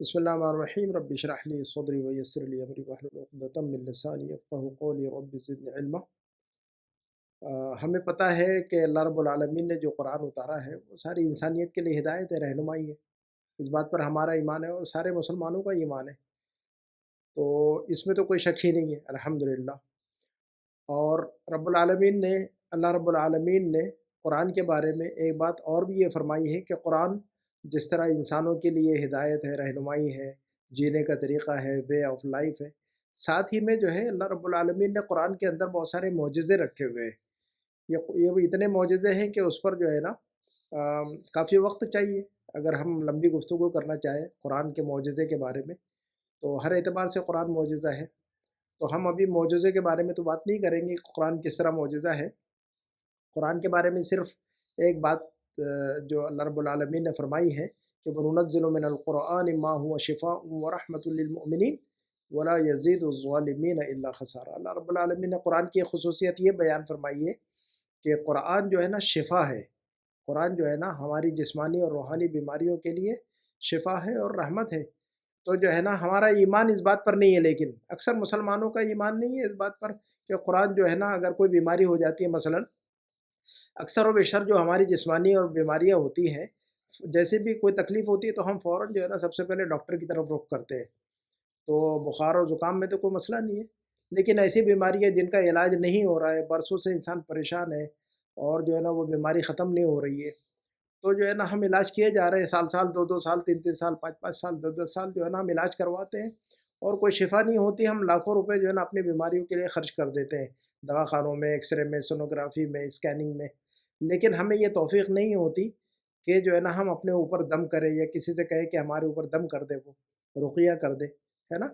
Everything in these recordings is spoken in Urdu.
بسم اللہ الرحمن الرحیم رب اشرح لی صدری ویسر لی امری واحلل عقدۃ من لسانی یفقہوا قولی رب زدنی علما۔ ہمیں پتہ ہے کہ اللہ رب العالمین نے جو قرآن اتارا ہے وہ ساری انسانیت کے لیے ہدایت ہے، رہنمائی ہے۔ اس بات پر ہمارا ایمان ہے اور سارے مسلمانوں کا ایمان ہے، تو اس میں تو کوئی شک ہی نہیں ہے الحمدللہ۔ اور رب العالمین نے اللہ رب العالمین نے قرآن کے بارے میں ایک بات اور بھی یہ فرمائی ہے کہ قرآن جس طرح انسانوں کے لیے ہدایت ہے، رہنمائی ہے، جینے کا طریقہ ہے، وے آف لائف ہے، ساتھ ہی میں جو ہے اللہ رب العالمین نے قرآن کے اندر بہت سارے معجزے رکھے ہوئے ہیں۔ یہ اتنے معجزے ہیں کہ اس پر جو ہے نا کافی وقت چاہیے اگر ہم لمبی گفتگو کرنا چاہیں قرآن کے معجزے کے بارے میں، تو ہر اعتبار سے قرآن معجزہ ہے۔ تو ہم ابھی معجزے کے بارے میں تو بات نہیں کریں گے کہ قرآن کس طرح معجزہ ہے۔ قرآن کے بارے میں صرف ایک بات جو اللہ رب العالمین نے فرمائی ہے کہ وَنُنَزِّلُ مِنَ الْقُرْآنِ مَا هُوَ شِفَاءٌ وَرَحْمَةٌ لِّلْمُؤْمِنِينَ وَلَا يَزِيدُ الظَّالِمِينَ إِلَّا خَسَارًا۔ اللہ رب العالمین نے قرآن کی ایک خصوصیت یہ بیان فرمائی ہے کہ قرآن جو ہے نا شفا ہے۔ قرآن جو ہے نا ہماری جسمانی اور روحانی بیماریوں کے لیے شفا ہے اور رحمت ہے۔ تو جو ہے نا ہمارا ایمان اس بات پر نہیں ہے، لیکن اکثر مسلمانوں کا ایمان نہیں ہے اس بات پر کہ قرآن جو ہے نا اگر کوئی بیماری ہو جاتی ہے، مثلاً اکثر و بیشتر جو ہماری جسمانی اور بیماریاں ہوتی ہیں، جیسے بھی کوئی تکلیف ہوتی ہے تو ہم فوراً جو ہے نا سب سے پہلے ڈاکٹر کی طرف رخ کرتے ہیں۔ تو بخار اور زکام میں تو کوئی مسئلہ نہیں ہے، لیکن ایسی بیماریاں جن کا علاج نہیں ہو رہا ہے، برسوں سے انسان پریشان ہے اور جو ہے نا وہ بیماری ختم نہیں ہو رہی ہے، تو جو ہے نا ہم علاج کیے جا رہے ہیں، سال سال، دو دو سال، تین تین سال، پانچ پانچ سال، دس دس سال جو ہے نا ہم علاج کرواتے ہیں اور کوئی شفا نہیں ہوتی، ہم لاکھوں روپے جو ہے نا اپنی بیماریوں کے لیے خرچ کر دیتے ہیں، دوا خانوں میں، ایکس رے میں، سونوگرافی میں، اسکیننگ میں، لیکن ہمیں یہ توفیق نہیں ہوتی کہ جو ہے نا ہم اپنے اوپر دم کریں یا کسی سے کہے کہ ہمارے اوپر دم کر دے، وہ رقیہ کر دے، ہے نا۔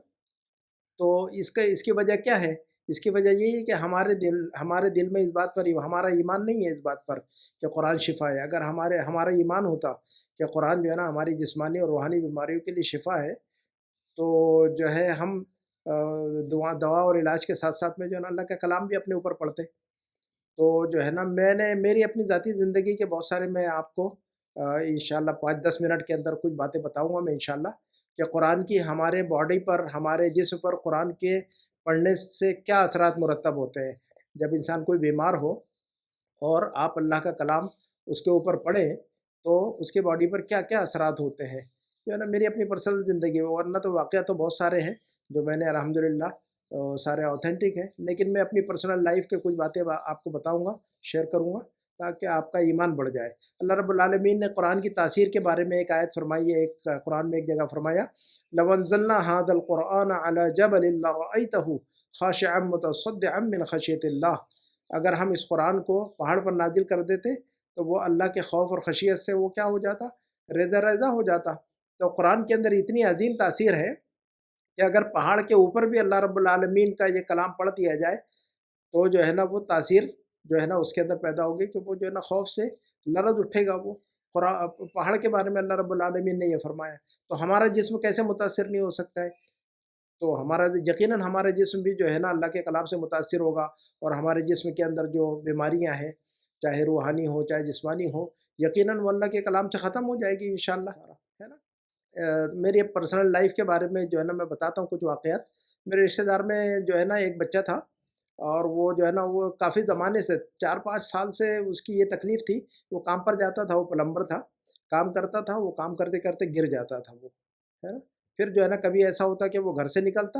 تو اس کی وجہ کیا ہے؟ اس کی وجہ یہی ہے کہ ہمارے دل میں اس بات پر ہمارا ایمان نہیں ہے اس بات پر کہ قرآن شفا ہے۔ اگر ہمارا ایمان ہوتا کہ قرآن جو ہے نا ہماری جسمانی اور روحانی بیماریوں کے لیے شفا ہے، تو جو ہے ہم دوا اور علاج کے ساتھ ساتھ میں جو ہے نا اللہ کا کلام بھی اپنے اوپر پڑھتے۔ تو جو ہے نا میری اپنی ذاتی زندگی کے بہت سارے میں آپ کو انشاءاللہ 5-10 منٹ کے اندر کچھ باتیں بتاؤں گا میں انشاءاللہ کہ قرآن کی ہمارے باڈی پر، ہمارے جسم پر قرآن کے پڑھنے سے کیا اثرات مرتب ہوتے ہیں۔ جب انسان کوئی بیمار ہو اور آپ اللہ کا کلام اس کے اوپر پڑھیں تو اس کے باڈی پر کیا کیا اثرات ہوتے ہیں، جو ہے نا میری اپنی پرسنل زندگی میں، ورنہ تو واقعات تو بہت سارے ہیں جو میں نے الحمدللہ سارے اوتھینٹک ہیں، لیکن میں اپنی پرسنل لائف کے کچھ باتیں آپ کو بتاؤں گا، شیئر کروں گا تاکہ آپ کا ایمان بڑھ جائے۔ اللہ رب العالمین نے قرآن کی تاثیر کے بارے میں ایک آیت فرمائی ہے، ایک قرآن میں ایک جگہ فرمایا لَوْ أَنزَلْنَا هَذَا الْقُرْآنَ عَلَى جَبَلٍ لَرَأَيْتَهُ خَاشِعًا مُتَصَدِّعًا مِّنْ خَشْيَةِ اللَّهِ۔ اگر ہم اس قرآن کو پہاڑ پر نازل کر دیتے تو وہ اللہ کے خوف اور خشیت سے وہ کیا ہو جاتا؟ ریزہ ریزہ ہو جاتا۔ تو قرآن کے اندر اتنی عظیم تاثیر ہے کہ اگر پہاڑ کے اوپر بھی اللہ رب العالمین کا یہ کلام پڑھ دیا جائے تو جو ہے نا وہ تاثیر جو ہے نا اس کے اندر پیدا ہوگی کہ وہ جو ہے نا خوف سے لرز اٹھے گا۔ وہ پہاڑ کے بارے میں اللہ رب العالمین نے یہ فرمایا، تو ہمارا جسم کیسے متاثر نہیں ہو سکتا ہے؟ تو یقیناً ہمارا جسم بھی جو ہے نا اللہ کے کلام سے متاثر ہوگا، اور ہمارے جسم کے اندر جو بیماریاں ہیں، چاہے روحانی ہو چاہے جسمانی ہو، یقیناً وہ اللہ کے کلام سے ختم ہو جائے گی انشاءاللہ، ہے نا۔ میری پرسنل لائف کے بارے میں جو ہے نا میں بتاتا ہوں کچھ واقعات۔ میرے رشتہ دار میں جو ہے نا ایک بچہ تھا، اور وہ جو ہے نا وہ کافی زمانے سے 4-5 سال سے اس کی یہ تکلیف تھی، وہ کام پر جاتا تھا، وہ پلمبر تھا، کام کرتا تھا، وہ کام کرتے کرتے گر جاتا تھا وہ، ہے نا۔ پھر جو ہے نا کبھی ایسا ہوتا کہ وہ گھر سے نکلتا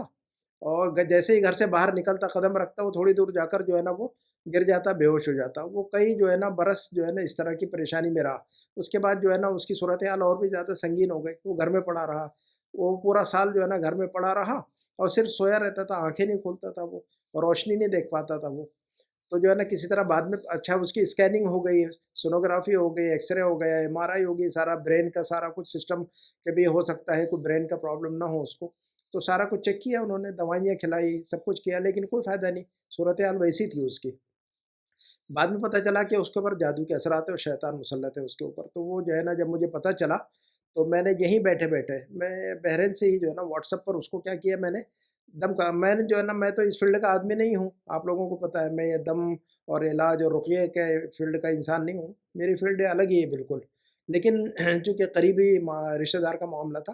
اور جیسے ہی گھر سے باہر نکلتا، قدم رکھتا، وہ تھوڑی دور جا کر جو ہے نا وہ گر جاتا، بے ہوش ہو جاتا۔ وہ کئی جو ہے نا برس جو ہے نا اس طرح کی پریشانی میں رہا۔ اس کے بعد جو ہے نا اس کی صورتحال اور بھی زیادہ سنگین ہو گئی، وہ گھر میں پڑا رہا، وہ پورا سال جو ہے نا گھر میں پڑا رہا اور صرف سویا رہتا تھا، آنکھیں نہیں کھولتا تھا، وہ روشنی نہیں دیکھ پاتا تھا وہ۔ تو جو ہے نا کسی طرح بعد میں اچھا اس کی اسکیننگ ہو گئی، سونوگرافی ہو گئی، ایکس رے ہو گیا، MRI ہو گئی، سارا برین کا سارا کچھ سسٹم کہ بھی ہو سکتا ہے کوئی برین کا پرابلم نہ ہو اس کو، تو سارا کچھ چیک کیا انہوں نے، دوائیاں کھلائی، سب کچھ کیا، لیکن کوئی فائدہ نہیں، صورتحال ویسی تھی اس کی۔ بعد میں پتہ چلا کہ اس کے اوپر جادو کے اثرات ہیں اور شیطان مسلط ہے اس کے اوپر۔ تو وہ جو ہے نا جب مجھے پتہ چلا تو میں نے یہیں بیٹھے بیٹھے میں بحرین سے ہی جو ہے نا واٹس ایپ پر اس کو کیا کیا، میں نے دم کا، میں نے جو ہے نا میں تو اس فیلڈ کا آدمی نہیں ہوں، آپ لوگوں کو پتہ ہے میں یہ دم اور علاج اور رقیے کے فیلڈ کا انسان نہیں ہوں، میری فیلڈ الگ ہی ہے بالکل، لیکن چونکہ قریبی رشتہ دار کا معاملہ تھا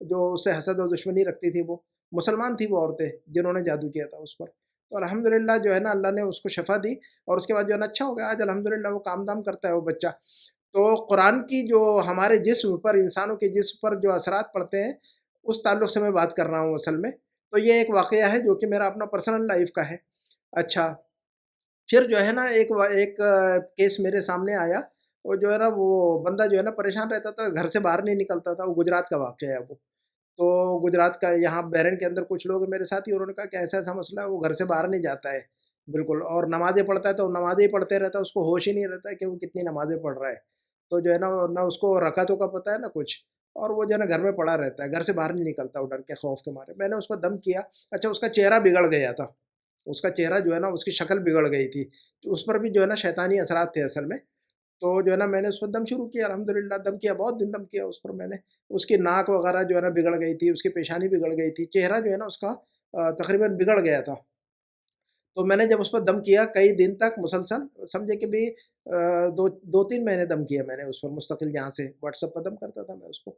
جو اس سے حسد و دشمنی رکھتی تھی، وہ مسلمان تھی وہ عورتیں جنہوں نے جادو کیا تھا اس پر. تو الحمدللہ جو ہے نا اللہ نے اس کو شفا دی، اور اس کے بعد جو ہے نا اچھا ہو گیا. آج الحمدللہ وہ کام دام کرتا ہے وہ بچہ. تو قرآن کی جو ہمارے جسم پر، انسانوں کے جسم پر جو اثرات پڑتے ہیں، اس تعلق سے میں بات کر رہا ہوں اصل میں. تو یہ ایک واقعہ ہے جو کہ میرا اپنا پرسنل لائف کا ہے. اچھا، پھر جو ہے نا ایک کیس میرے سامنے آیا. وہ جو ہے نا وہ بندہ جو ہے نا پریشان رہتا تھا، گھر سے باہر نہیں نکلتا تھا. وہ گجرات کا واقعہ ہے وہ. تو گجرات کا یہاں بیرن کے اندر کچھ لوگ میرے ساتھی، انہوں نے کہا کہ ایسا ایسا مسئلہ ہے، وہ گھر سے باہر نہیں جاتا ہے بالکل، اور نمازیں پڑھتا ہے تو نمازیں ہی پڑھتے رہتا ہے، اس کو ہوش ہی نہیں رہتا ہے کہ وہ کتنی نمازیں پڑھ رہا ہے. تو جو ہے نا نہ اس کو رکعتوں کا پتہ ہے نہ کچھ، اور وہ جو ہے نا گھر میں پڑا رہتا ہے، گھر سے باہر نہیں نکلتا وہ ڈر کے خوف کے مارے. میں نے اس پر دم کیا. اچھا، اس کا چہرہ بگڑ گیا تھا. اس کا چہرہ جو ہے نا، اس کی شکل بگڑ گئی تھی. اس پر بھی جو ہے نا شیطانی اثرات تھے اصل میں. تو جو ہے نا میں نے اس پر دم شروع کیا. الحمدللہ دم کیا، بہت دن دم کیا اس پر میں نے. اس کی ناک وغیرہ جو ہے نا بگڑ گئی تھی، اس کی پیشانی بگڑ گئی تھی، چہرہ جو ہے نا اس کا تقریباً بگڑ گیا تھا. تو میں نے جب اس پر دم کیا کئی دن تک مسلسل، سمجھے کہ بھی دو تین مہینے دم کیا میں نے اس پر مستقل. یہاں سے واٹس ایپ پر دم کرتا تھا میں اس کو.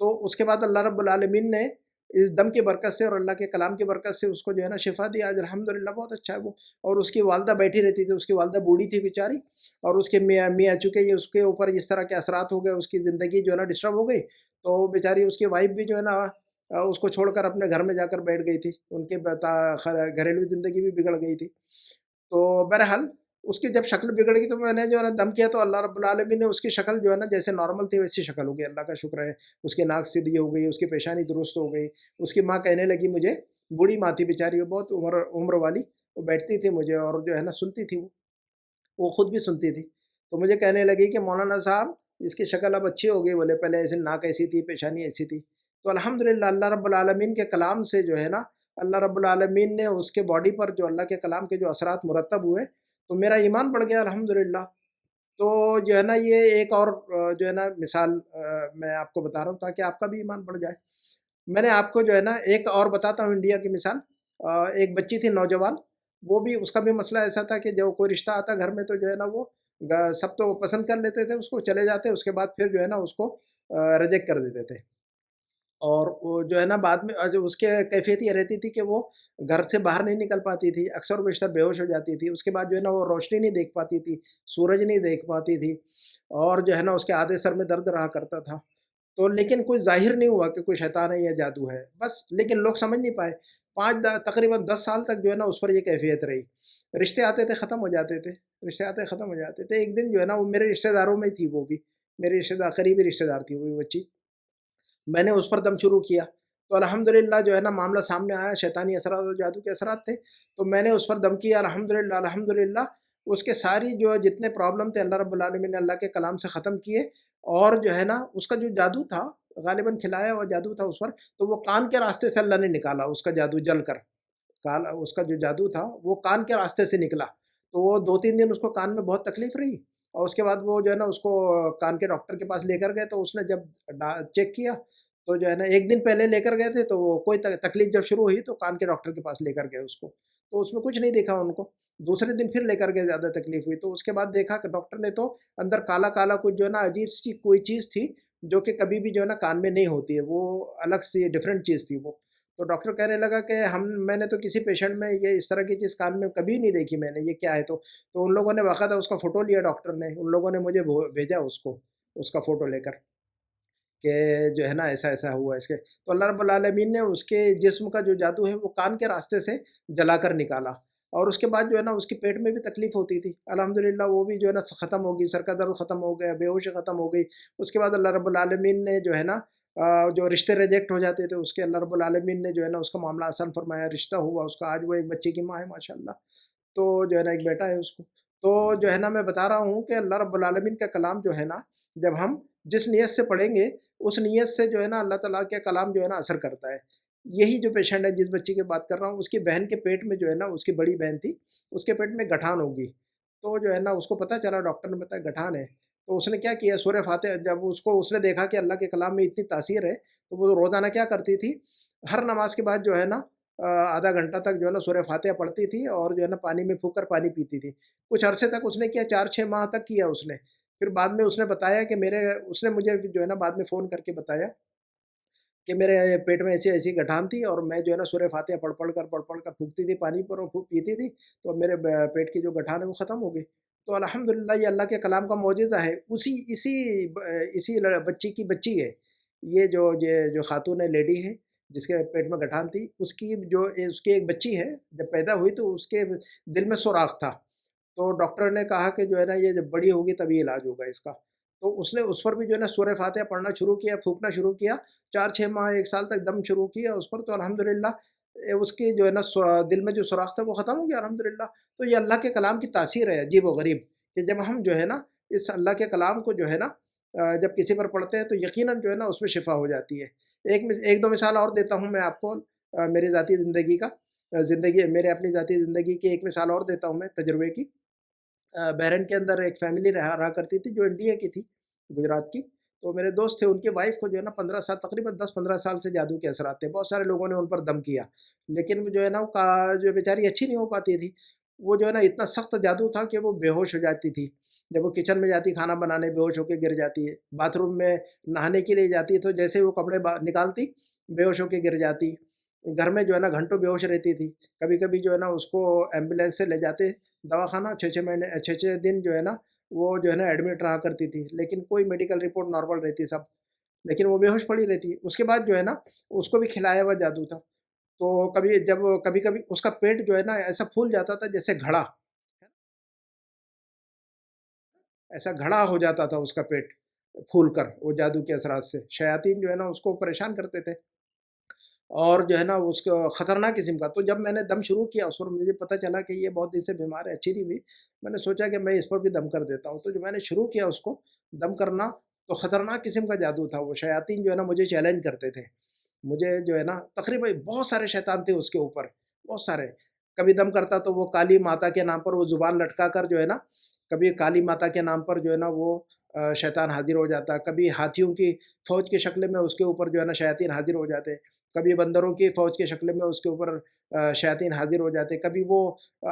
تو اس کے بعد اللہ رب العالمین نے اس دم کی برکت سے اور اللہ کے کلام کی برکت سے اس کو جو ہے نا شفا دی. آج الحمدللہ بہت اچھا ہے وہ. اور اس کی والدہ بیٹھی رہتی تھی، اس کی والدہ بوڑھی تھی بیچاری، اور اس کے میاں چونکہ یہ اس کے اوپر اس طرح کے اثرات ہو گئے، اس کی زندگی جو ہے نا ڈسٹرب ہو گئی. تو بیچاری اس کی وائف بھی جو ہے نا اس کو چھوڑ کر اپنے گھر میں جا کر بیٹھ گئی تھی. ان کے گھریلو زندگی بھی بگڑ گئی تھی. تو بہرحال اس کی جب شکل بگڑ گئی تو میں نے جو ہے نا دم کیا، تو اللہ رب العالمین نے اس کی شکل جو ہے نا جیسے نارمل تھی ویسی شکل ہو گئی. اللہ کا شکر ہے. اس کی ناک سیدھی ہو گئی، اس کی پیشانی درست ہو گئی. اس کی ماں کہنے لگی مجھے، بوڑھی ماں تھی بیچاری، وہ بہت عمر والی، وہ بیٹھتی تھی مجھے اور جو ہے نا سنتی تھی وہ خود بھی سنتی تھی. تو مجھے کہنے لگی کہ مولانا صاحب اس کی شکل اب اچھی ہو گئی، بولے پہلے ایسے ناک ایسی تھی، پیشانی ایسی تھی. تو الحمدللہ اللہ رب العالمین کے کلام سے جو ہے نا اللہ رب العالمین نے اس کے باڈی پر جو اللہ کے کلام کے جو اثرات مرتب ہوئے، تو میرا ایمان بڑھ گیا الحمدللہ. تو جو ہے نا یہ ایک اور جو ہے نا مثال میں آپ کو بتا رہا ہوں تاکہ آپ کا بھی ایمان بڑھ جائے. میں نے آپ کو جو ہے نا ایک اور بتاتا ہوں انڈیا کی مثال. ایک بچی تھی نوجوان، وہ بھی اس کا بھی مسئلہ ایسا تھا کہ جو کوئی رشتہ آتا گھر میں تو جو ہے نا وہ سب تو پسند کر لیتے تھے، اس کو چلے جاتے، اس کے بعد پھر جو ہے نا اس کو ریجیکٹ کر دیتے تھے. اور وہ جو ہے نا بعد میں جو اس کے کیفیت یہ رہتی تھی کہ وہ گھر سے باہر نہیں نکل پاتی تھی، اکثر و بیشتر بے ہوش ہو جاتی تھی. اس کے بعد جو ہے نا وہ روشنی نہیں دیکھ پاتی تھی، سورج نہیں دیکھ پاتی تھی، اور جو ہے نا اس کے آدھے سر میں درد رہا کرتا تھا. تو لیکن کوئی ظاہر نہیں ہوا کہ کوئی شیطان ہے یا جادو ہے بس، لیکن لوگ سمجھ نہیں پائے. تقریباً 10 سال تک جو ہے نا اس پر یہ کیفیت رہی. رشتے آتے تھے ختم ہو جاتے تھے، رشتے آتے ختم ہو جاتے تھے. ایک دن جو ہے نا وہ میرے رشتے داروں میں تھی، وہ بھی میرے رشتے دار، قریبی رشتے دار تھی وہ بھی بچی. میں نے اس پر دم شروع کیا. تو الحمدللہ جو ہے نا معاملہ سامنے آیا، شیطانی اثرات اور جادو کے اثرات تھے. تو میں نے اس پر دم کیا الحمدللہ. الحمدللہ اس کے ساری جو جتنے پرابلم تھے اللہ رب العالمین نے اللہ کے کلام سے ختم کیے. اور جو ہے نا اس کا جو جادو تھا، غالباً کھلایا ہوا جادو تھا اس پر، تو وہ کان کے راستے سے اللہ نے نکالا اس کا جادو جل کر. اس کا جو جادو تھا وہ کان کے راستے سے نکلا. تو وہ 2 3 دن اس کو کان میں بہت تکلیف رہی. اور اس کے بعد وہ جو ہے نا اس کو کان کے ڈاکٹر کے پاس لے کر گئے. تو اس نے جب چیک کیا تو جو ہے نا 1 دن پہلے لے کر گئے تھے، تو وہ کوئی تکلیف جب شروع ہوئی تو کان کے ڈاکٹر کے پاس لے کر گئے اس کو. تو اس میں کچھ نہیں دیکھا ان کو. دوسرے دن پھر لے کر گئے، زیادہ تکلیف ہوئی. تو اس کے بعد دیکھا کہ ڈاکٹر نے تو اندر کالا کالا کچھ جو ہے نا عجیب سی کوئی چیز تھی جو کہ کبھی بھی جو ہے نا کان میں نہیں ہوتی ہے، وہ الگ سی ڈفرینٹ چیز تھی وہ. تو ڈاکٹر کہنے لگا کہ میں نے تو کسی پیشنٹ میں یہ اس طرح کی چیز کان میں کبھی نہیں دیکھی میں نے، یہ کیا ہے؟ تو ان لوگوں نے باقاعدہ اس کا فوٹو لیا، ڈاکٹر نے، ان لوگوں نے مجھے بھیجا اس کو، اس کا فوٹو لے کر کہ جو ہے نا ایسا ایسا ہوا اس کے. تو اللہ رب العالمین نے اس کے جسم کا جو جادو ہے وہ کان کے راستے سے جلا کر نکالا. اور اس کے بعد جو ہے نا اس کی پیٹ میں بھی تکلیف ہوتی تھی، الحمدللہ وہ بھی جو ہے نا ختم ہو گئی. سر کا درد ختم ہو گیا، بے ہوشی ختم ہو گئی. اس کے بعد اللہ رب العالمین نے جو ہے نا جو رشتے ریجیکٹ ہو جاتے تھے اس کے اللہ رب العالمین نے جو ہے نا اس کا معاملہ آسان فرمایا، رشتہ ہوا اس کا. آج وہ ایک بچے کی ماں ہے ماشاءاللہ. تو جو ہے نا ایک بیٹا ہے اس کو. تو جو ہے نا میں بتا رہا ہوں کہ اللہ رب العالمین کا کلام جو ہے نا جب ہم جس نیت سے پڑھیں گے اس نیت سے جو ہے نا اللہ تعالیٰ کا کلام جو ہے نا اثر کرتا ہے. یہی جو پیشنٹ ہے جس بچی کی بات کر رہا ہوں، اس کی بہن کے پیٹ میں جو ہے نا، اس کی بڑی بہن تھی، اس کے پیٹ میں گٹھان ہوگی. تو جو ہے نا اس کو پتہ چلا، ڈاکٹر نے بتایا گٹھان ہے. تو اس نے کیا کیا، سورہ فاتحہ، جب اس نے دیکھا کہ اللہ کے کلام میں اتنی تاثیر ہے تو وہ روزانہ کیا کرتی تھی، ہر نماز کے بعد جو ہے نا آدھا گھنٹہ تک جو ہے نا سورہ فاتحہ پڑھتی تھی اور جو ہے نا پانی میں پھونک کر پانی پیتی تھی. کچھ عرصے تک اس نے کیا، 4 6 ماہ تک کیا اس نے. پھر بعد میں اس نے بتایا کہ اس نے مجھے جو ہے نا بعد میں فون کر کے بتایا کہ میرے پیٹ میں ایسی ایسی گٹھان تھی اور میں جو ہے نا سورہ فاتحہ پڑھ پڑھ کر پھونکتی تھی پانی پر اور پھونک پیتی تھی، تو میرے پیٹ کی جو گٹھان ہے وہ ختم ہو گئی۔ تو الحمدللہ یہ اللہ کے کلام کا معجزہ ہے۔ اسی بچی کی بچی ہے یہ جو خاتون ہے، لیڈی ہے جس کے پیٹ میں گٹھان تھی، اس کی ایک بچی ہے، جب پیدا ہوئی تو اس کے دل میں سوراخ تھا، تو ڈاکٹر نے کہا کہ جو ہے نا یہ جب بڑی ہوگی تبھی علاج ہوگا اس کا۔ تو اس نے اس پر بھی جو ہے نا سورہ فاتحہ پڑھنا شروع کیا، پھونکنا شروع کیا، 4 6 ماہ 1 سال تک دم شروع کیا اس پر، تو الحمدللہ اس کی جو ہے نا دل میں جو سوراخ تھا وہ ختم ہو گیا الحمدللہ۔ تو یہ اللہ کے کلام کی تاثیر ہے عجیب و غریب، کہ جب ہم جو ہے نا اس اللہ کے کلام کو جو ہے نا جب کسی پر پڑھتے ہیں تو یقیناً جو ہے نا اس میں شفا ہو جاتی ہے۔ ایک دو مثال اور دیتا ہوں میں آپ کو، میری ذاتی زندگی کا، میرے اپنی ذاتی زندگی کی ایک مثال اور دیتا ہوں میں تجربے کی۔ بحرین کے اندر ایک فیملی رہا کرتی تھی جو انڈیا کی تھی، گجرات کی۔ تو میرے دوست تھے، ان کے وائف کو جو ہے نا 15 سال، تقریباً 10 15 سال سے جادو کے اثرات تھے، بہت سارے لوگوں نے ان پر دم کیا، لیکن وہ جو ہے نا جو بیچاری اچھی نہیں ہو پاتی تھی، وہ جو ہے نا اتنا سخت جادو تھا کہ وہ بے ہوش ہو جاتی تھی، جب وہ کچن میں جاتی کھانا بنانے بے ہوش ہو کے گر جاتی ہے، باتھ روم میں نہانے کے لیے جاتی تو جیسے ہی وہ کپڑے نکالتی بے ہوش ہو کے گر جاتی، گھر میں جو ہے نا گھنٹوں بے ہوش رہتی تھی، کبھی کبھی جو ہے نا اس کو ایمبولینس سے لے جاتے دواخانہ، 6 6 دن جو ہے نا وہ جو ہے نا ایڈمٹ رہا کرتی تھی، لیکن کوئی میڈیکل رپورٹ نارمل رہتی سب، لیکن وہ بے ہوش پڑی رہتی۔ اس کے بعد جو ہے نا اس کو بھی کھلایا ہوا جادو تھا، تو کبھی کبھی اس کا پیٹ جو ہے نا ایسا پھول جاتا تھا جیسے گھڑا، ایسا گھڑا ہو جاتا تھا اس کا پیٹ پھول کر، وہ جادو کے اثرات سے شیاطین جو ہے نا اس کو پریشان کرتے تھے، اور جو ہے نا اس کو خطرناک قسم کا۔ تو جب میں نے دم شروع کیا اس پر، مجھے پتہ چلا کہ یہ بہت دن سے بیمار ہے، اچھی نہیں ہوئی، میں نے سوچا کہ میں اس پر بھی دم کر دیتا ہوں، تو جو میں نے شروع کیا اس کو دم کرنا، تو خطرناک قسم کا جادو تھا، وہ شیاطین جو ہے نا مجھے چیلنج کرتے تھے، مجھے جو ہے نا تقریباً بہت سارے شیطان تھے اس کے اوپر، بہت سارے۔ کبھی دم کرتا تو وہ کالی ماتا کے نام پر وہ زبان لٹکا کر جو ہے نا، کبھی کالی ماتا کے نام پر جو ہے نا وہ شیطان حاضر ہو جاتا، کبھی ہاتھیوں کی فوج کی شکل میں اس کے اوپر جو ہے نا شیاطین حاضر ہو جاتے، کبھی بندروں کی فوج کی شکل میں اس کے اوپر شیاطین حاضر ہو جاتے، کبھی وہ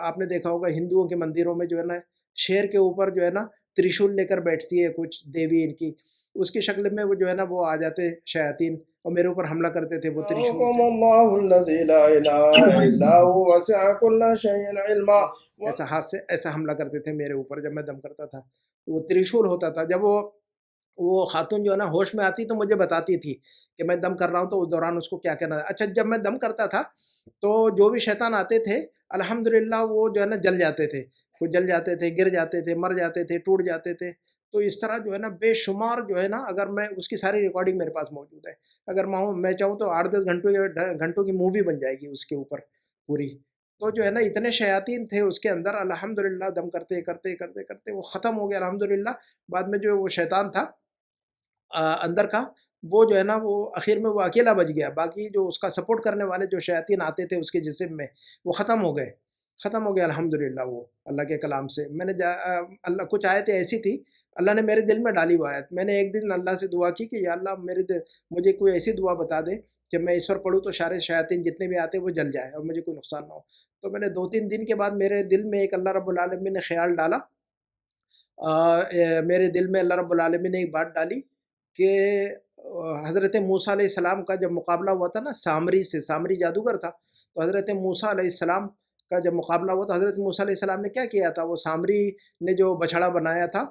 آپ نے دیکھا ہوگا ہندوؤں کے مندروں میں جو ہے نا شیر کے اوپر جو ہے نا ترشول لے کر بیٹھتی ہے کچھ دیوی ان کی، اس کی شکل میں وہ جو ہے نا وہ آ جاتے شیاطین اور میرے اوپر حملہ کرتے تھے وہ ترشول سے۔ اللہ الذی لا الہ الا هو وسع كل شيء علما۔ ایسا ہاتھ سے ایسا حملہ کرتے تھے میرے اوپر جب میں دم کرتا تھا، وہ ترشول ہوتا تھا، جب وہ خاتون جو ہے نا ہوش میں آتی تو مجھے بتاتی تھی کہ میں دم کر رہا ہوں، تو اس دوران اس کو کیا کہنا ہے۔ اچھا جب میں دم کرتا تھا تو جو بھی شیطان آتے تھے الحمدللہ وہ جو ہے نا جل جاتے تھے، وہ جل جاتے تھے، گر جاتے تھے، مر جاتے تھے، ٹوٹ جاتے تھے۔ تو اس طرح جو ہے نا بے شمار جو ہے نا، اگر میں اس کی ساری ریکارڈنگ میرے پاس موجود ہے، اگر میں چاہوں تو 8 10 گھنٹوں کی مووی بن جائے گی اس کے اوپر پوری۔ تو جو ہے نا اتنے شیاطین تھے اس کے اندر، الحمدللہ دم کرتے کرتے کرتے کرتے وہ ختم ہو گیا الحمدللہ۔ بعد میں جو وہ شیطان تھا اندر کا، وہ جو ہے نا وہ آخر میں وہ اکیلا بچ گیا، باقی جو اس کا سپورٹ کرنے والے جو شیاطین آتے تھے اس کے جسم میں وہ ختم ہو گئے الحمدللہ۔ وہ اللہ کے کلام سے میں نے اللہ کچھ آیتیں ایسی تھی اللہ نے میرے دل میں ڈالی وہ آیت، میں نے ایک دن اللہ سے دعا کی کہ یا اللہ مجھے کوئی ایسی دعا بتا دے کہ میں اس پر پڑھوں تو سارے شیاطین جتنے بھی آتے وہ جل جائیں اور مجھے کوئی نقصان نہ ہو۔ تو میں نے 2 3 دن کے بعد میرے دل میں ایک اللہ رب العالمین نے خیال ڈالا، میرے دل میں اللہ رب العالمین نے ایک بات ڈالی کہ حضرت موسیٰ علیہ السلام کا جب مقابلہ ہوا تھا نا سامری سے، سامری جادوگر تھا، تو حضرت موسیٰ علیہ السلام کا جب مقابلہ ہوا تو حضرت موسیٰ علیہ السلام نے کیا کیا تھا، وہ سامری نے جو بچھڑا بنایا تھا،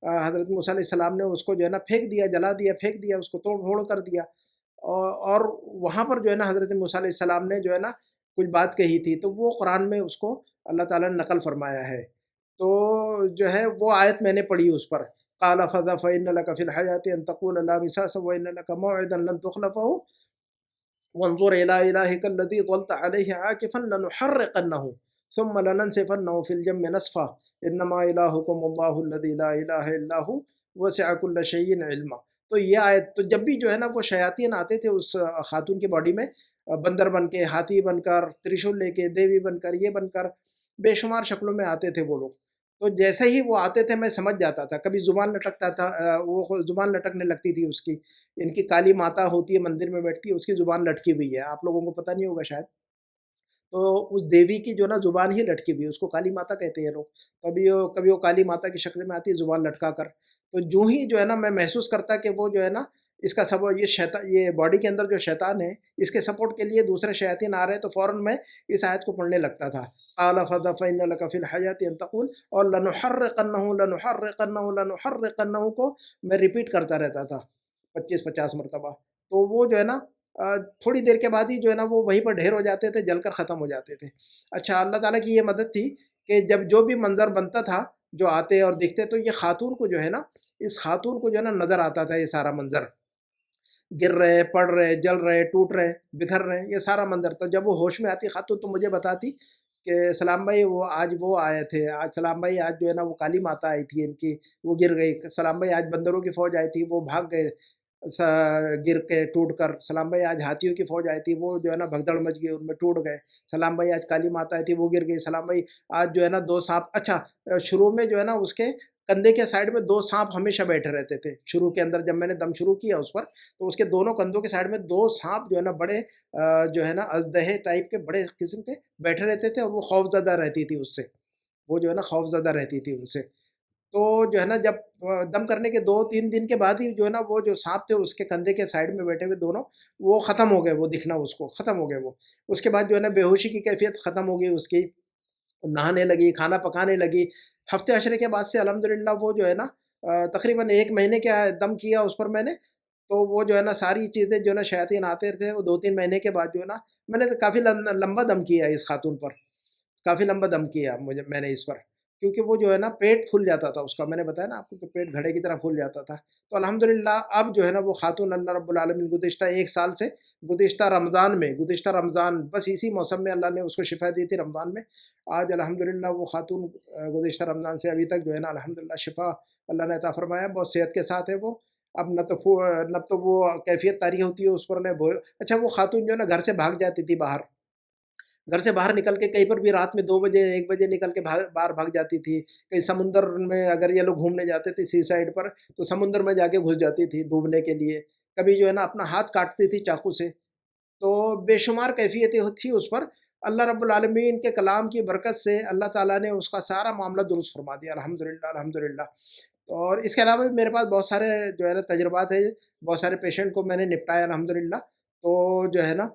حضرت موسیٰ علیہ السلام نے اس کو جو ہے نا پھینک دیا، جلا دیا، پھینک دیا، اس کو توڑ پھوڑ کر دیا، اور وہاں پر جو ہے نا حضرت موسیٰ علیہ السلام نے جو ہے نا کچھ بات کہی تھی، تو وہ قرآن میں اس کو اللہ تعالیٰ نے نقل فرمایا ہے۔ تو جو ہے وہ آیت میں نے پڑھی اس پر، قال فذا فإن لك في الحياة أن تقول لا مساس وإن لك موعدا لن تخلفه وانظر إلى إلهك الذي ظلت عليه عاكفا لنحرقنه ثم لننسفنه في الجم نسفا إنما إلهكم الله الذي لا إله إلا هو وسع كل شيء علما۔ تو یہ آیت، تو جب بھی جو ہے نا وہ شیاطین آتے تھے اس خاتون کی باڈی میں، بندر بن کے، ہاتھی بن کر، ترشول لے کے، دیوی بن کر، یہ بن کر، بے شمار شکلوں میں آتے تھے وہ لوگ۔ تو جیسے ہی وہ آتے تھے میں سمجھ جاتا تھا، کبھی زبان لٹکتا تھا، وہ زبان لٹکنے لگتی تھی اس کی، ان کی کالی ماتا ہوتی ہے مندر میں بیٹھتی ہے، اس کی زبان لٹکی ہوئی ہے، آپ لوگوں کو پتہ نہیں ہوگا شاید، تو اس دیوی کی جو نا زبان ہی لٹکی ہوئی ہے، اس کو کالی ماتا کہتے ہیں لوگ، کبھی وہ کالی ماتا کی شکل میں آتی ہے زبان لٹکا کر، تو جو ہی جو ہے نا میں محسوس کرتا کہ وہ جو ہے نا اس کا سبب یہ باڈی کے اندر جو شیطان ہے اس کے سپورٹ کے لیے دوسرے شیاطین آ رہے ہیں، تو فوراً میں اس آیت کو پڑھنے لگتا تھا، قال فإن لك في الحياة أن تقول، اور لنحرقنه کو میں ریپیٹ کرتا رہتا تھا 25-50 مرتبہ، تو وہ جو ہے نا تھوڑی دیر کے بعد ہی جو ہے نا وہ وہیں پر ڈھیر ہو جاتے تھے، جل کر ختم ہو جاتے تھے۔ اچھا، اللہ تعالیٰ کی یہ مدد تھی کہ جب جو بھی منظر بنتا تھا، جو آتے اور دکھتے، تو یہ خاتون کو جو ہے نا، اس خاتون کو جو ہے نا نظر آتا تھا یہ سارا منظر، گر رہے، پڑ رہے، جل رہے، ٹوٹ رہے، بکھر رہے، یہ سارا منظر۔ تو جب وہ ہوش میں آتی خاتون تو مجھے بتاتی کہ سلام بھائی وہ آئے تھے آج، سلام بھائی آج جو ہے نا وہ کالی ماتا آئی تھی ان کی، وہ گر گئی، سلام بھائی آج بندروں کی فوج آئی تھی وہ بھاگ گئے گر کے ٹوٹ کر، سلام بھائی آج ہاتھیوں کی فوج آئی تھی وہ جو ہے نا بھگدڑ مچ گئی ان میں ٹوٹ گئے، سلام بھائی آج کالی ماتا آئی تھی وہ گر گئی، سلام بھائی آج جو ہے نا 2 سانپ، اچھا شروع میں جو ہے نا اس کے کندھے کے سائڈ میں 2 سانپ ہمیشہ بیٹھے رہتے تھے شروع کے اندر، جب میں نے دم شروع کیا اس پر، تو اس کے دونوں کندھوں کے سائڈ میں 2 سانپ جو ہے نا بڑے جو ہے نا ازدہے ٹائپ کے بڑے قسم کے بیٹھے رہتے تھے، اور وہ خوف زدہ رہتی تھی اس سے، وہ جو ہے نا خوف زدہ رہتی تھی ان سے۔ تو جو ہے نا جب دم کرنے کے 2-3 دن کے بعد ہی جو ہے نا وہ جو سانپ تھے اس کے کندھے کے سائڈ میں بیٹھے ہوئے دونوں، وہ ختم ہو گئے، وہ دکھنا اس کو ختم ہو گئے وہ۔ اس کے بعد جو ہے نا بے ہوشی کی کیفیت ختم ہو گئی اس کی، نہانے لگی، کھانا پکانے لگی۔ ہفتے عشرے کے بعد سے الحمدللہ وہ جو ہے نا تقریباً 1 مہینے کا دم کیا اس پر میں نے، تو وہ جو ہے نا ساری چیزیں جو ہے نا شیاطین آتے تھے، وہ 2-3 مہینے کے بعد جو ہے نا میں نے کافی لمبا دم کیا اس خاتون پر، کافی لمبا دم کیا میں نے اس پر، کیونکہ وہ جو ہے نا پیٹ پھول جاتا تھا اس کا، میں نے بتایا نا آپ کو کہ پیٹ گھڑے کی طرح پھول جاتا تھا۔ تو الحمدللہ اب جو ہے نا وہ خاتون اللہ رب العالمین گزشتہ 1 سال سے، گزشتہ رمضان بس اسی موسم میں اللہ نے اس کو شفا دی تھی رمضان میں، آج الحمدللہ وہ خاتون گزشتہ رمضان سے ابھی تک جو ہے نا الحمدللہ شفا اللہ نے عطا فرمایا، بہت صحت کے ساتھ ہے وہ۔ اب نہ تو وہ کیفیت طاری ہوتی ہے اس پر اچھا وہ خاتون جو ہے نا گھر سے بھاگ جاتی تھی باہر، گھر سے باہر نکل کے کہیں پر بھی رات میں 2 بجے 1 بجے نکل کے باہر بھاگ جاتی تھی، کہیں سمندر میں اگر یہ لوگ گھومنے جاتے تھے سی سائڈ پر، تو سمندر میں جا کے گھس جاتی تھی ڈوبنے کے لیے، کبھی جو ہے نا اپنا ہاتھ کاٹتی تھی چاقو سے، تو بے شمار کیفیتیں تھی اس پر۔ اللہ رب العالمین کے کلام کی برکت سے اللہ تعالیٰ نے اس کا سارا معاملہ درست فرما دیا، الحمدللہ الحمدللہ۔ اور اس کے علاوہ بھی میرے پاس بہت سارے جو ہے نا تجربات ہیں، بہت سارے پیشنٹ کو میں نے نپٹایا الحمدللہ، تو جو ہے نا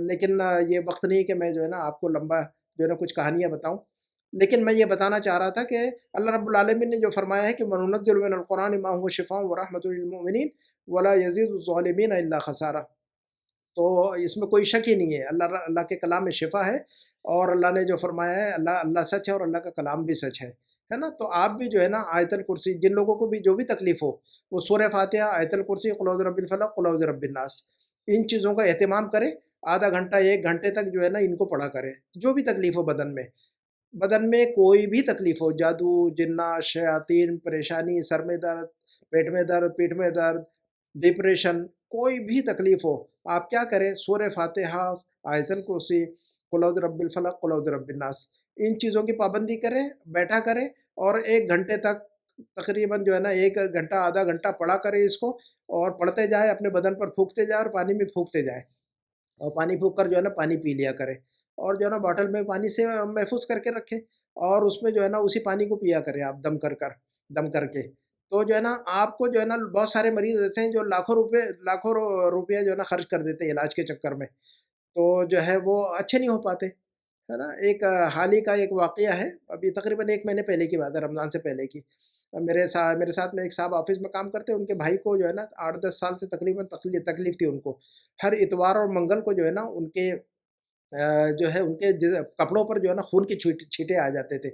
لیکن یہ وقت نہیں کہ میں جو ہے نا آپ کو لمبا جو ہے نا کچھ کہانیاں بتاؤں، لیکن میں یہ بتانا چاہ رہا تھا کہ اللہ رب العالمین نے جو فرمایا ہے کہ وَنُنَزِّلُ مِنَ الْقُرْآنِ مَا هُوَ شِفَاءٌ وَرَحْمَةٌ لِّلْمُؤْمِنِينَ وَلَا يَزِيدُ الظَّالِمِينَ إِلَّا خَسَارًا۔ تو اس میں کوئی شک ہی نہیں ہے، اللہ کے کلام میں شفا ہے، اور اللہ نے جو فرمایا ہے، اللہ سچ ہے اور اللہ کا کلام بھی سچ ہے نا۔ تو آپ بھی جو ہے نا آیت الکرسی، جن لوگوں کو بھی جو بھی تکلیف ہو، وہ سورہ فاتحہ، آیت الکرسی، قل اعوذ برب الفلق، قل اعوذ برب الناس، ان چیزوں کا اہتمام کریں، آدھا گھنٹہ 1 گھنٹے تک جو ہے نا ان کو پڑھا کریں، جو بھی تکلیف ہو بدن میں کوئی بھی تکلیف ہو، جادو، جنات، شیاطین، پریشانی، سر میں درد، پیٹ میں درد، پیٹھ میں درد، ڈپریشن، کوئی بھی تکلیف ہو، آپ کیا کریں، سورہ فاتحہ، آیت الکرسی، قل اعوذ برب الفلق، قل اعوذ برب الناس، ان چیزوں کی پابندی کریں، بیٹھا کریں، اور 1 گھنٹے تک تقریباً جو ہے نا 1 گھنٹہ آدھا گھنٹہ پڑھا کریں اس کو، اور پڑھتے جائیں، اپنے بدن پر پھونکتے جائیں اور پانی میں پھونکتے جائیں، اور پانی پھونک کر جو ہے نا پانی پی لیا کریں، اور جو ہے نا باٹل میں پانی سے محفوظ کر کے رکھیں، اور اس میں جو ہے نا اسی پانی کو پیا کریں آپ دم کر کے۔ تو جو ہے نا آپ کو جو ہے نا بہت سارے مریض ایسے ہیں جو لاکھوں روپیہ جو ہے نا خرچ کر دیتے ہیں علاج کے چکر میں، تو جو ہے وہ اچھے نہیں ہو پاتے، ہے نا۔ ایک حال ہی کا ایک واقعہ ہے، ابھی تقریباً 1 مہینے پہلے کی بات ہے، رمضان سے پہلے کی۔ میرے ساتھ میں ایک صاحب آفس میں کام کرتے ہیں، ان کے بھائی کو جو ہے نا 8-10 سال سے تقریباً تکلیف تھی ان کو، ہر اتوار اور منگل کو جو ہے نا ان کے جو ہے ان کے کپڑوں پر جو ہے نا خون کی چھینٹیں آ جاتے تھے،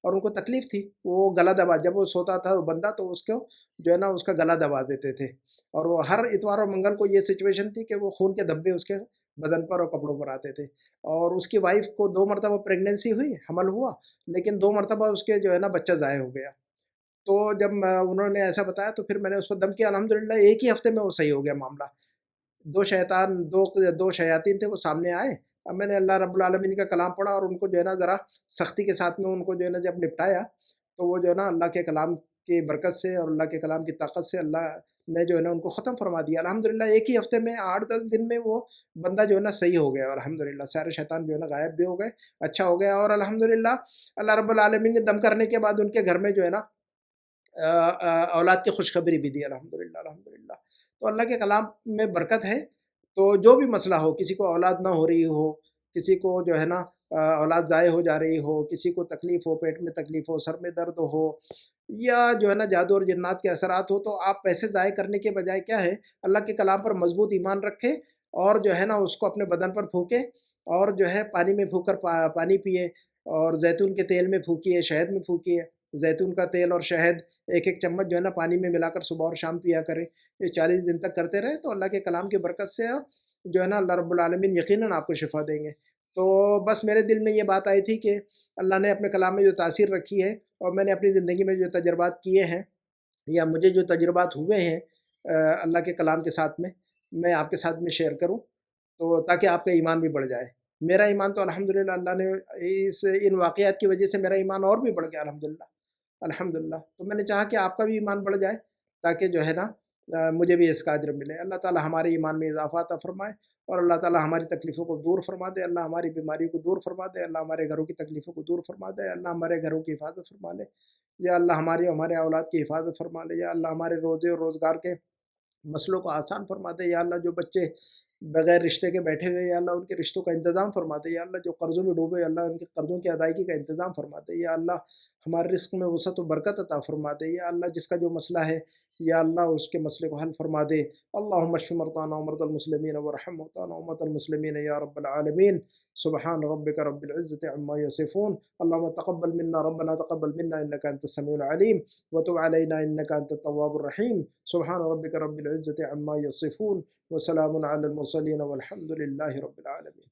اور ان کو تکلیف تھی، وہ گلا دبا، جب وہ سوتا تھا وہ بندہ تو اس کو جو ہے نا اس کا گلا دبا دیتے تھے، اور وہ ہر اتوار اور منگل کو یہ سچویشن تھی کہ وہ خون کے دھبے اس کے بدن پر اور کپڑوں پر آتے تھے، اور اس کی وائف کو 2 مرتبہ پریگنینسی ہوئی، حمل ہوا، لیکن 2 مرتبہ اس کے جو ہے نا بچہ ضائع ہو گیا۔ تو جب انہوں نے ایسا بتایا تو پھر میں نے اس کو دم کیا، الحمدللہ ایک ہی ہفتے میں وہ صحیح ہو گیا معاملہ۔ دو شیاطین تھے وہ سامنے آئے، اب میں نے اللہ رب العالمین کا کلام پڑھا، اور ان کو جو ہے نا ذرا سختی کے ساتھ میں ان کو جو ہے نا جب نپٹایا، تو وہ جو ہے نا اللہ کے کلام کی برکت سے اور اللہ کے کلام کی طاقت سے اللہ نے جو ہے نا ان کو ختم فرما دیا الحمدللہ، ایک ہی ہفتے میں 8-10 دن میں وہ بندہ جو ہے نا صحیح ہو گیا، اور الحمدللہ سارے شیطان جو ہے نا غائب بھی ہو گئے، اچھا ہو گیا، اور الحمدللہ اللہ رب العالمین نے دم کرنے کے بعد ان کے گھر میں جو ہے نا اولاد کی خوشخبری بھی دی، الحمدللہ الحمدللہ۔ تو اللہ کے کلام میں برکت ہے۔ تو جو بھی مسئلہ ہو، کسی کو اولاد نہ ہو رہی ہو، کسی کو جو ہے نا اولاد ضائع ہو جا رہی ہو، کسی کو تکلیف ہو، پیٹ میں تکلیف ہو، سر میں درد ہو، یا جو ہے نا جادو اور جنات کے اثرات ہو، تو آپ پیسے ضائع کرنے کے بجائے کیا ہے، اللہ کے کلام پر مضبوط ایمان رکھیں اور جو ہے نا اس کو اپنے بدن پر پھونکیں، اور جو ہے پانی میں پھونک کر پانی پیئے، اور زیتون کے تیل میں پھونکیے، شہد میں پھونکیے۔ زیتون کا تیل اور شہد ایک ایک چمچ جو ہے نا پانی میں ملا کر صبح اور شام پیا کریں۔ یہ 40 دن تک کرتے رہے تو اللہ کے کلام کی برکت سے جو ہے نا اللہ رب العالمین یقیناً آپ کو شفا دیں گے۔ تو بس میرے دل میں یہ بات آئی تھی کہ اللہ نے اپنے کلام میں جو تاثیر رکھی ہے، اور میں نے اپنی زندگی میں جو تجربات کیے ہیں، یا مجھے جو تجربات ہوئے ہیں اللہ کے کلام کے ساتھ میں آپ کے ساتھ میں شیئر کروں، تو تاکہ آپ کا ایمان بھی بڑھ جائے۔ میرا ایمان تو الحمدللہ اللہ نے ان واقعات کی وجہ سے میرا ایمان اور بھی بڑھ گیا الحمدللہ، الحمدللہ۔ تو میں نے چاہا کہ آپ کا بھی ایمان بڑھ جائے، تاکہ جو ہے نا مجھے بھی اس کا اجر ملے۔ اللہ تعالی ہمارے ایمان میں اضافہ عطا فرمائے، اور اللہ تعالی ہماری تکلیفوں کو دور فرما دے، اللہ ہماری بیماریوں کو دور فرما دے، اللہ ہمارے گھروں کی تکلیفوں کو دور فرما دے، اللہ ہمارے گھروں کی حفاظت فرما لے، یا اللہ ہماری اور ہمارے اولاد کی حفاظت فرما لے، یا اللہ ہمارے روزے اور روزگار کے مسئلوں کو آسان فرما دے، یا اللہ جو بچے بغیر رشتے کے بیٹھے ہوئے، یا اللہ ان کے رشتوں کا انتظام فرما دے، یا اللہ جو قرضوں میں ڈوبے، یا اللہ ان کے قرضوں کی ادائیگی کا انتظام فرما دے، یا اللہ ہمارے رزق میں وسعت و برکت عطا فرما دے، یا اللہ جس کا جو مسئلہ ہے یا اللہ اس کے مسئلے کو حل فرما دے۔ اللہم اشف مرضانا ومرضى المسلمین وارحم موتانا وموتى المسلمین یا رب العالمین۔ سبحان ربک رب العزة عما یصفون۔ اللہم تقبل منا ربنا تقبل منا انک انت السمیع العلیم وتب علینا انک انت التواب الرحیم۔ سبحان ربک رب العزة عما یصفون وسلام علی المرسلین والحمد للہ رب العالمین۔